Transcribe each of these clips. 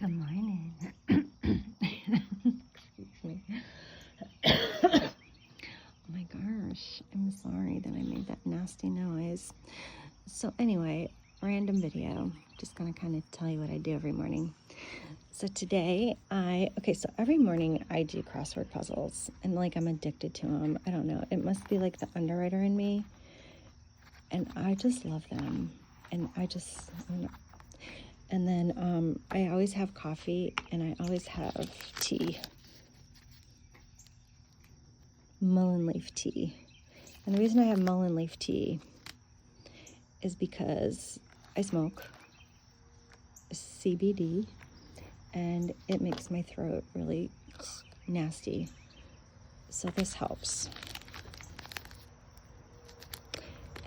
Good morning. Excuse me. Oh my gosh, I'm sorry that I made that nasty noise. So anyway, random video. Just gonna kind of tell you what I do every morning. So today so every morning I do crossword puzzles and like I'm addicted to them. I don't know. It must be like the underwriter in me. And I just love them. And I don't know. And then I always have coffee and I always have tea. Mullein leaf tea. And the reason I have mullein leaf tea is because I smoke CBD and it makes my throat really nasty. So this helps.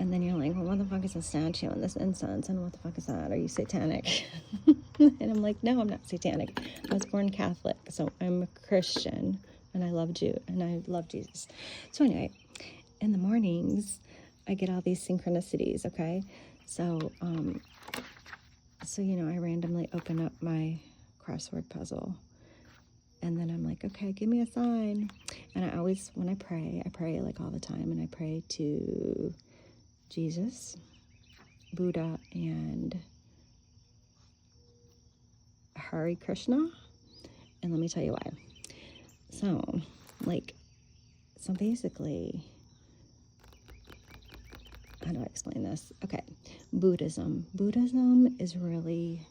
And then you're like, well, what the fuck is a statue and this incense? And what the fuck is that? Are you satanic? And I'm like, no, I'm not satanic. I was born Catholic, so I'm a Christian, and I love Jesus. So anyway, in the mornings, I get all these synchronicities, okay? So, I randomly open up my crossword puzzle, and then I'm like, okay, give me a sign. And I always, when I pray like all the time, and I pray to Jesus, Buddha, and Hare Krishna. And let me tell you why. So basically, how do I explain this? Okay, Buddhism is really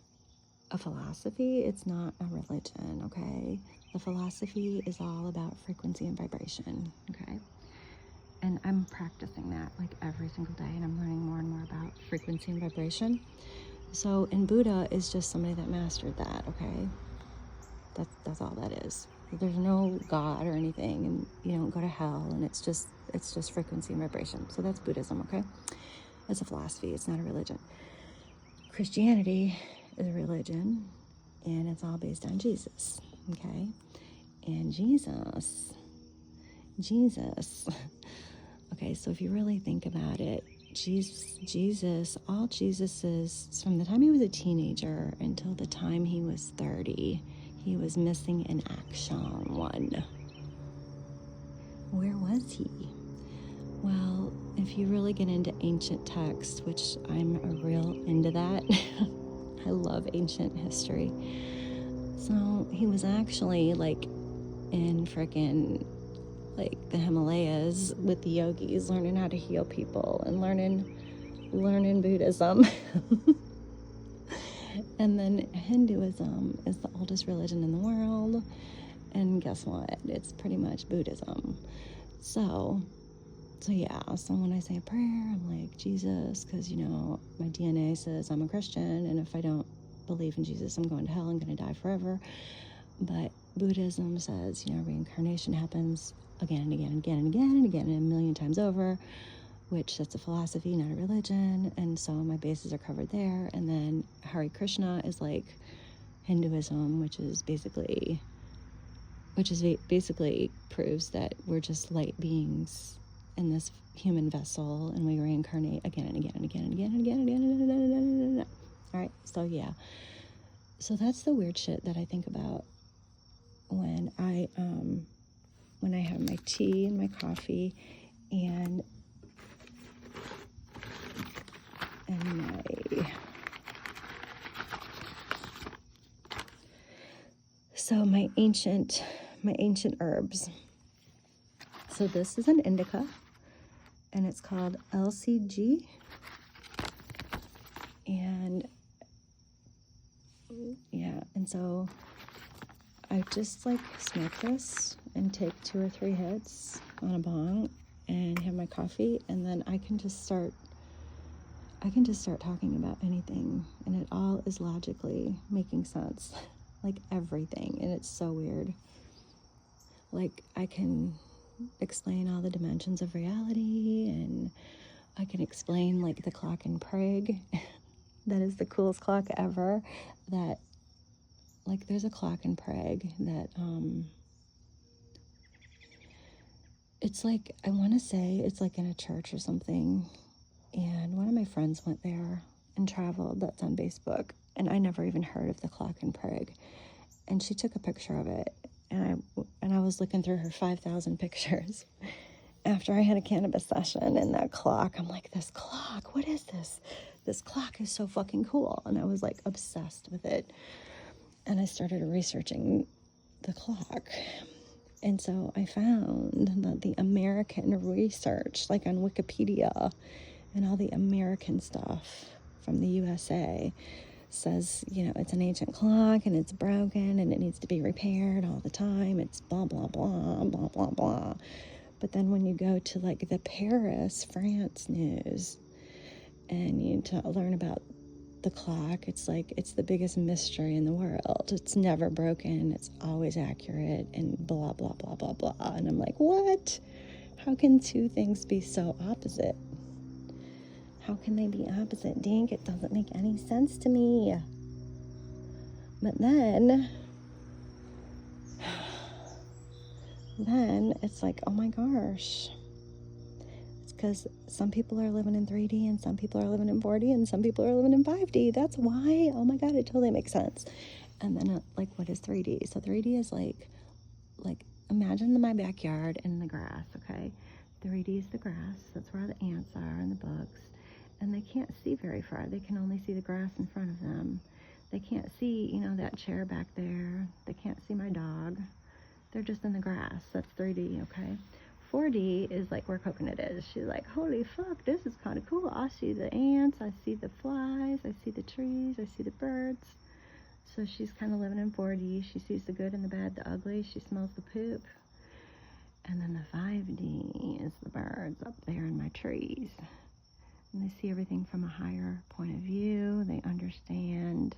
a philosophy. It's not a religion, okay? The philosophy is all about frequency and vibration, okay? And I'm practicing that like every single day, and I'm learning more and more about frequency and vibration. So, and Buddha is just somebody that mastered that, okay? That's all that is. There's no God or anything, and you don't go to hell, and it's just frequency and vibration. So that's Buddhism, okay? It's a philosophy. It's not a religion. Christianity is a religion, and it's all based on Jesus, okay? And Jesus. Okay, so if you really think about it, all Jesus's, from the time he was a teenager until the time he was 30, he was missing an action one. Where was he? Well, if you really get into ancient texts, which I'm a real into that, I love ancient history. So he was actually like in frickin' like the Himalayas with the yogis, learning how to heal people and learning Buddhism. And then Hinduism is the oldest religion in the world. And guess what? It's pretty much Buddhism. So when I say a prayer, I'm like, Jesus, because, my DNA says I'm a Christian, and if I don't believe in Jesus, I'm going to hell, I'm going to die forever. But Buddhism says, reincarnation happens again and again and again and again and again and a million times over, which that's a philosophy, not a religion. And so my bases are covered there. And then Hare Krishna is like Hinduism, which basically proves that we're just light beings in this human vessel, and we reincarnate again and again and again and again and again and again and again and again. All right, so yeah. So that's the weird shit that I think about when I have my tea and my coffee and my ancient herbs. So this is an indica, and it's called LCG. And yeah, and so I just smoke this and take 2 or 3 hits on a bong and have my coffee, and then I can just start talking about anything, and it all is logically making sense. Like everything, and it's so weird. Like I can explain all the dimensions of reality, and I can explain like the clock in Prague. That is the coolest clock ever. That there's a clock in Prague that it's like, I want to say it's like in a church or something, and one of my friends went there and traveled. That's on Facebook. and I never even heard of the clock in Prague. And she took a picture of it, and I was looking through her 5,000 pictures after I had a cannabis session, and that clock, I'm like, this clock, what is this? This clock is so fucking cool. And I was like obsessed with it. And I started researching the clock. And so I found that the American research, like on Wikipedia and all the American stuff from the USA, says, you know, it's an ancient clock and it's broken and it needs to be repaired all the time. It's blah, blah, blah, blah, blah, blah. But then when you go to like the Paris, France news, and you learn about the clock, it's like it's the biggest mystery in the world. It's never broken, it's always accurate, and blah, blah, blah, blah, blah. And I'm like, what? How can two things be so opposite? How can they be opposite? Dink, it doesn't make any sense to me. But then it's like, oh my gosh. It's because some people are living in 3D and some people are living in 4D and some people are living in 5D. That's why. Oh my God, it totally makes sense. And then like, what is 3D? So 3D is like imagine my backyard and the grass, okay? 3D is the grass. That's where the ants are and the bugs. And they can't see very far. They can only see the grass in front of them. They can't see, you know, that chair back there. They can't see my dog. They're just in the grass. That's 3D, okay? 4D is like where Coconut is. She's like, holy fuck, this is kind of cool. I see the ants, I see the flies, I see the trees, I see the birds. So she's kind of living in 4D. She sees the good and the bad, the ugly. She smells the poop. And then the 5D is the birds up there in my trees. And they see everything from a higher point of view. They understand,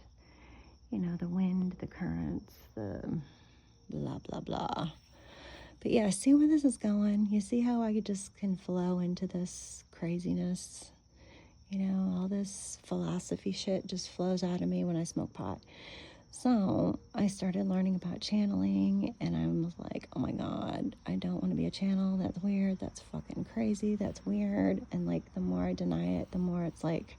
you know, the wind, the currents, the blah, blah, blah. But yeah, see where this is going? You see how I just can flow into this craziness? You know, all this philosophy shit just flows out of me when I smoke pot. So I started learning about channeling, and I was like, oh my God, I don't want to be a channel. That's weird. That's fucking crazy. That's weird. And like, the more I deny it, the more it's like,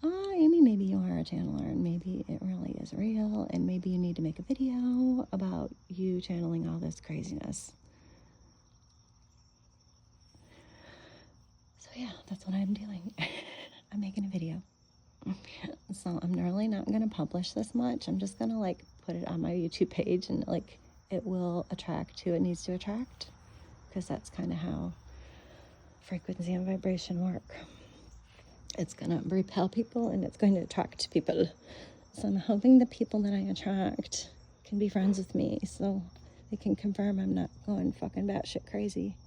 oh, Amy, maybe you are a channeler, and maybe it really is real, and maybe you need to make a video about you channeling all this craziness. So yeah, that's what I'm doing. I'm making a video. So I'm really not going to publish this much. I'm just going to like put it on my YouTube page, and like it will attract who it needs to attract, because that's kind of how frequency and vibration work. It's going to repel people and it's going to attract people. So I'm hoping the people that I attract can be friends with me, so they can confirm I'm not going fucking batshit crazy.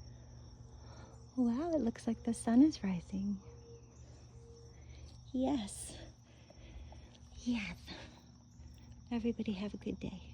Wow, it looks like the sun is rising. Yes. Yes. Everybody have a good day.